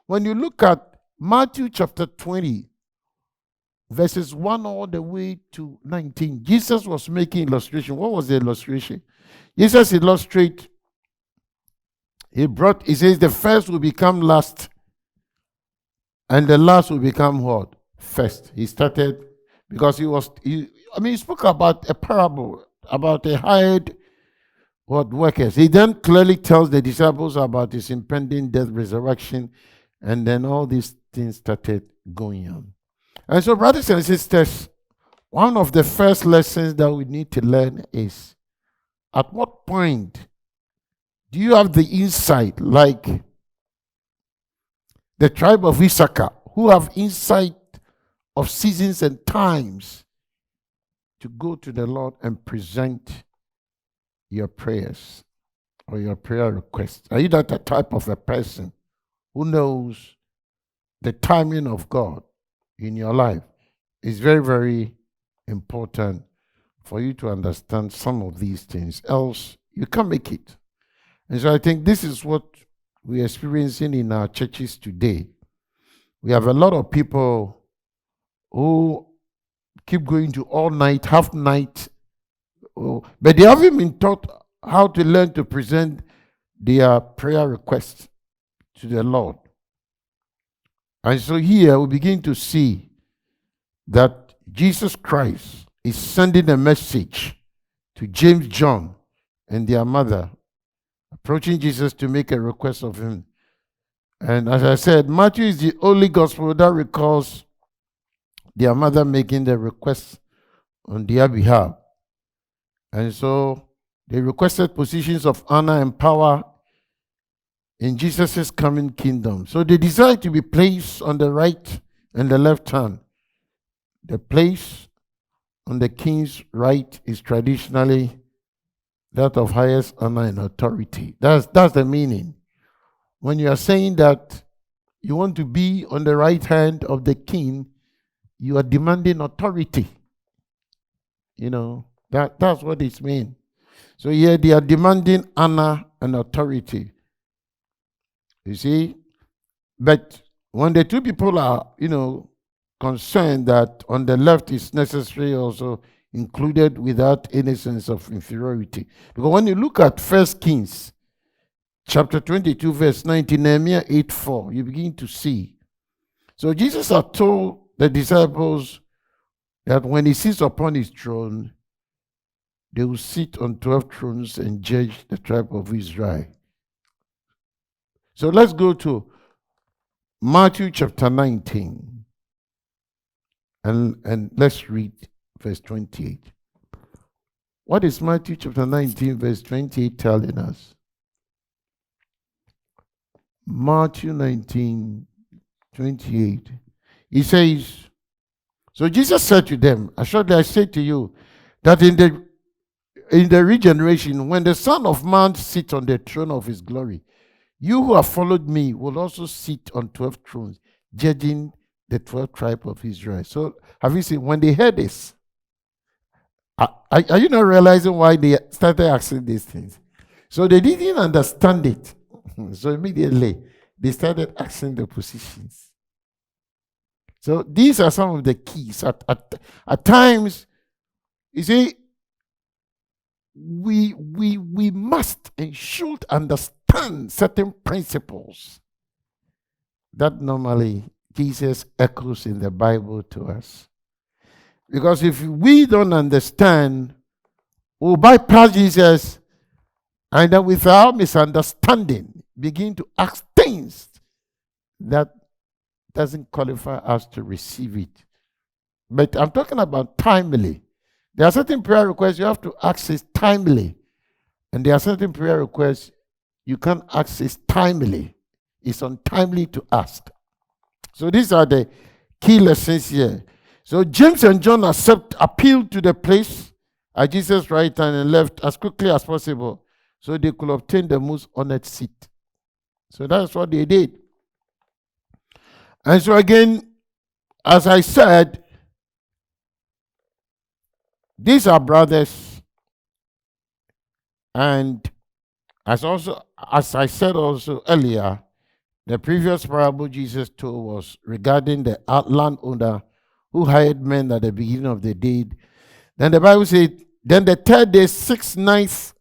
when you look at Matthew chapter 20, verses 1 all the way to 19, Jesus was making illustration. What was the illustration? Jesus illustrates, he says the first will become last, and the last will become what? First. He started, because he spoke about a parable, about a hired workers. He then clearly tells the disciples about his impending death, resurrection, and then all these things started going on. And so, brothers and sisters, one of the first lessons that we need to learn is, at what point do you have the insight, like the tribe of Issachar, who have insight of seasons and times to go to the Lord and present your prayers or your prayer requests? Are you that type of a person who knows the timing of God in your life? It's very, very important for you to understand some of these things, else you can't make it. And so I think this is what we're experiencing in our churches today. We have a lot of people who keep going to all night, half night, but they haven't been taught how to learn to present their prayer requests to the Lord. And so here we begin to see that Jesus Christ is sending a message to James, John, and their mother, approaching Jesus to make a request of him. And as I said, Matthew is the only gospel that records their mother making the request on their behalf. And so they requested positions of honor and power in Jesus' coming kingdom. So they desired to be placed on the right and the left hand. The place on the king's right is traditionally that of highest honor and authority. That's the meaning. When you are saying that you want to be on the right hand of the king, you are demanding authority. That's what it means. So here they are demanding honor and authority. You see? But when the two people are, concerned that on the left is necessary also included without any sense of inferiority. Because when you look at 1 Kings chapter 22 verse 19, Nehemiah 8:4, you begin to see. So Jesus had told the disciples that when he sits upon his throne, they will sit on 12 thrones and judge the tribe of Israel. So let's go to Matthew chapter 19 and let's read verse 28. What is Matthew chapter 19 verse 28 telling us? Matthew 19, 28. He says, so Jesus said to them, assuredly I say to you, that in the regeneration, when the Son of Man sits on the throne of his glory, you who have followed me will also sit on 12 thrones, judging the 12 tribes of Israel. So have you seen, when they heard this, are you not realizing why they started asking these things? So they didn't understand it. So immediately, they started asking the positions. So these are some of the keys. At times, you see, we must and should understand certain principles that normally Jesus echoes in the Bible to us. Because if we don't understand, we'll bypass Jesus and then without misunderstanding begin to ask things that doesn't qualify us to receive it. But I'm talking about timely. There are certain prayer requests you have to access timely. And there are certain prayer requests you can't access timely. It's untimely to ask. So these are the key lessons here. So James and John appealed to the place at Jesus' right hand and left as quickly as possible so they could obtain the most honored seat. So that's what they did. And so again, as I said, these are brothers, and as I said also earlier, The previous parable Jesus told was regarding the landowner who hired men at the beginning of the day. Then the Bible said, then the third day, 6 nights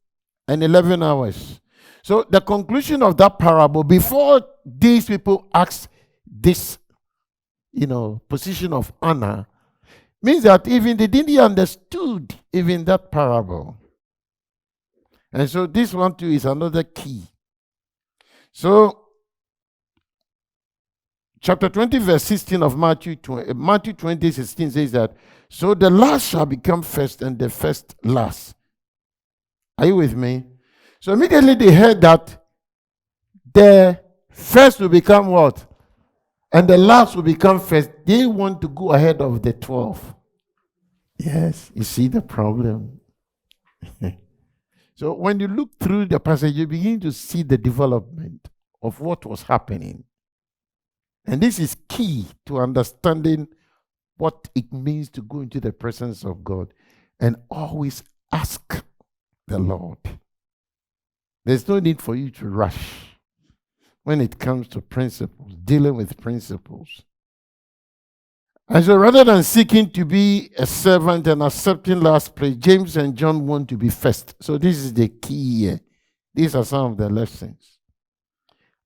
and 11 hours. So the conclusion of that parable, before these people asked this, position of honor, means that even they didn't understood even that parable. And so this one too is another key. So chapter 20, verse 16 of Matthew 20, 16 says that, so the last shall become first and the first last. Are you with me? So immediately they heard that the first will become what? And the last will become first. They want to go ahead of the 12. Yes, you see the problem. So when you look through the passage, you begin to see the development of what was happening. And this is key to understanding what it means to go into the presence of God and always ask the Lord. There's no need for you to rush when it comes to principles, dealing with principles. And so rather than seeking to be a servant and accepting last place, James and John want to be first. So this is the key here. These are some of the lessons.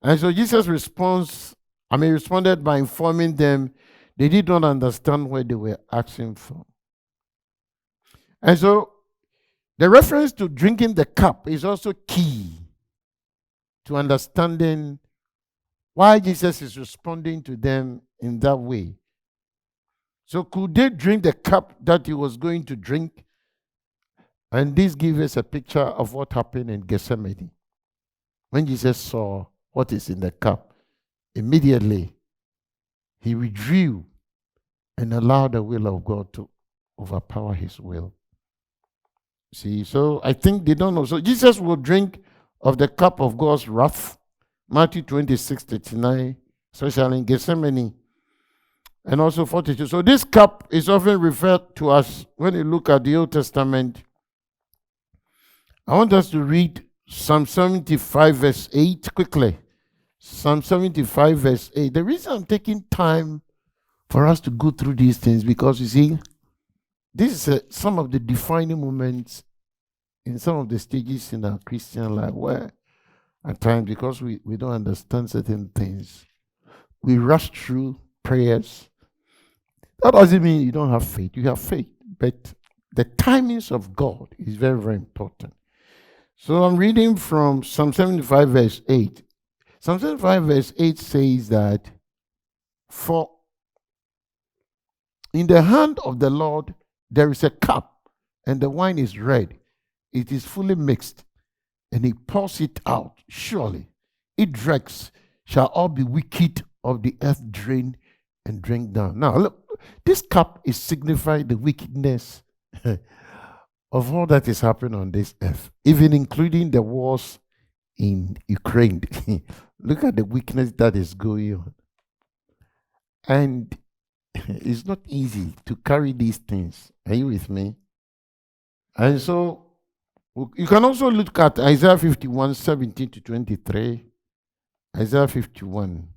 And so Jesus responded by informing them they did not understand what they were asking for. And so the reference to drinking the cup is also key to understanding why Jesus is responding to them in that way. So could they drink the cup that he was going to drink? And this gives us a picture of what happened in Gethsemane. When Jesus saw what is in the cup, immediately he withdrew and allowed the will of God to overpower his will. See, so I think they don't know. So Jesus will drink of the cup of God's wrath, Matthew 26:39, especially in Gethsemane, and also 42. So this cup is often referred to as, when you look at the Old Testament, I want us to read Psalm 75 verse 8 quickly. Psalm 75 verse 8. The reason I'm taking time for us to go through these things, because you see, this is some of the defining moments in some of the stages in our Christian life where at times, because we don't understand certain things, we rush through prayers. That doesn't mean you don't have faith. You have faith. But the timings of God is very, very important. So I'm reading from Psalm 75 verse 8. Psalm 75 verse 8 says that, for in the hand of the Lord there is a cup, and the wine is red. It is fully mixed, and he pours it out. Surely its dregs shall all be wicked of the earth drain and drink down. Now look, this cup is signifying the wickedness of all that is happening on this earth, even including the wars in Ukraine. Look at the wickedness that is going on. And it's not easy to carry these things. Are you with me? And so you can also look at Isaiah 51, 17 to 23. Isaiah 51.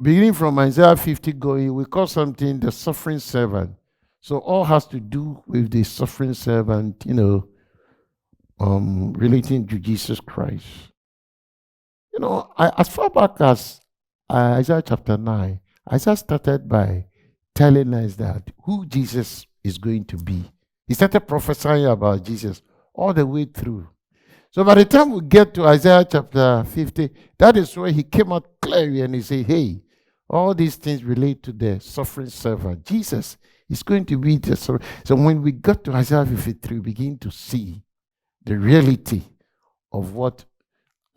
Beginning from Isaiah 50 going, we call something the suffering servant. So all has to do with the suffering servant, relating to Jesus Christ. As far back as Isaiah chapter 9, Isaiah started by telling us that who Jesus is going to be. He started prophesying about Jesus all the way through. So by the time we get to Isaiah chapter 50, that is where he came out clearly and he said, hey, all these things relate to the suffering servant. Jesus is going to be the suffering. So when we got to Isaiah 53, we begin to see the reality of what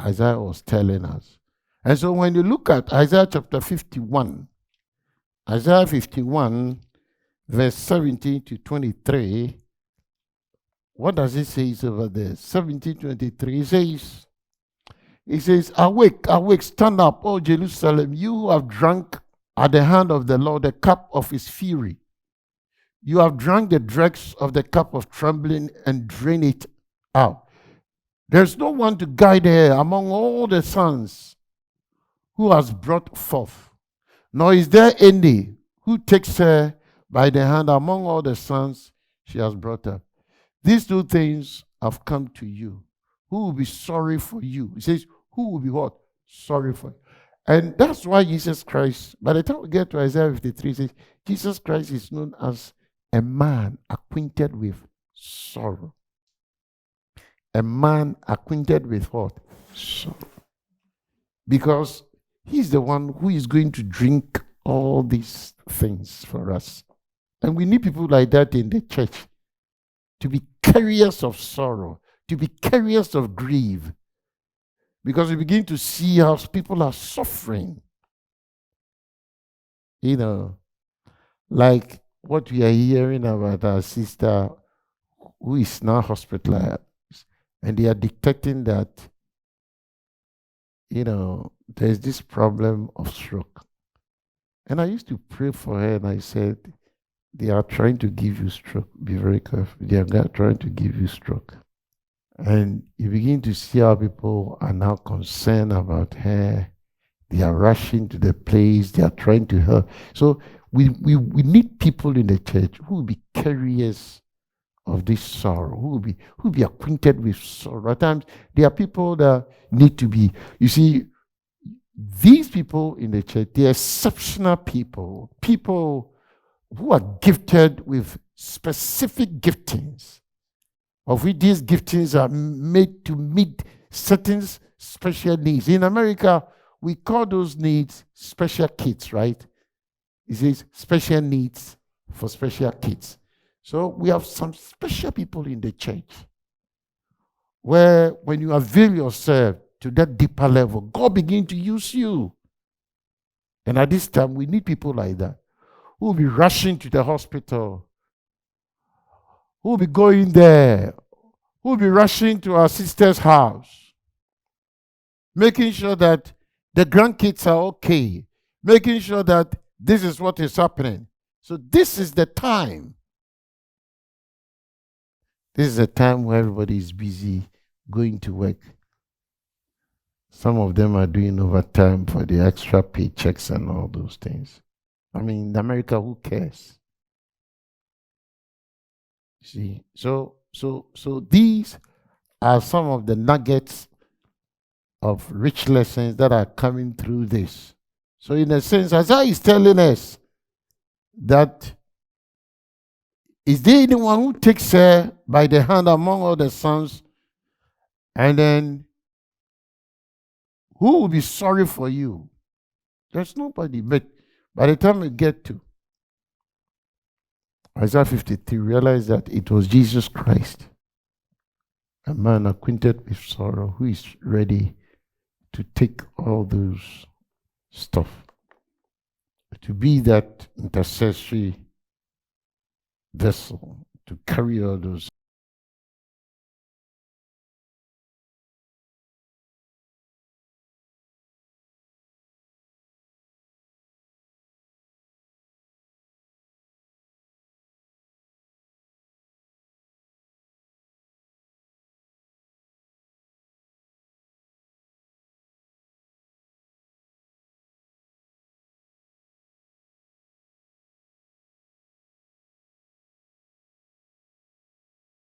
Isaiah was telling us. And so when you look at Isaiah chapter 51, Isaiah 51, verse 17 to 23, what does it say over there? 17, 23, it says, awake, awake, stand up, O Jerusalem, you who have drunk at the hand of the Lord the cup of his fury. You have drunk the dregs of the cup of trembling and drain it out. There's no one to guide her among all the sons who has brought forth, nor is there any who takes her by the hand among all the sons she has brought up. These two things have come to you. Who will be sorry for you? He says, who will be what? Sorry for you. And that's why Jesus Christ, by the time we get to Isaiah 53, says, Jesus Christ is known as a man acquainted with sorrow. A man acquainted with what? Sorrow. Because he's the one who is going to drink all these things for us. And we need people like that in the church to be carriers of sorrow, to be carriers of grief. Because we begin to see how people are suffering. You know, like what we are hearing about our sister who is now hospitalized. And they are detecting that, you know, there's this problem of stroke. And I used to pray for her and I said, they are trying to give you stroke. Be very careful. They are trying to give you stroke. And you begin to see how people are now concerned about her. They are rushing to the place. They are trying to help. So we need people in the church who will be carriers of this sorrow, who will be acquainted with sorrow. At times, there are people that need to be, you see, these people in the church, they are exceptional people, people who are gifted with specific giftings, of which these giftings are made to meet certain special needs. In America, we call those needs special kids, right? It says special needs for special kids. So we have some special people in the church where when you avail yourself to that deeper level, God begins to use you. And at this time, we need people like that who will be rushing to the hospital, who will be going there, who will be rushing to our sister's house, making sure that the grandkids are okay, making sure that this is what is happening. So this is the time. This is a time where everybody is busy going to work. Some of them are doing overtime for the extra paychecks and all those things. I mean, in America, who cares? See, so these are some of the nuggets of rich lessons that are coming through this. So in a sense, Isaiah is telling us that is there anyone who takes her by the hand among all the sons, and then who will be sorry for you? There's nobody. But by the time we get to Isaiah 53, realize that it was Jesus Christ, a man acquainted with sorrow, who is ready to take all those stuff, to be that intercessory vessel, to carry all those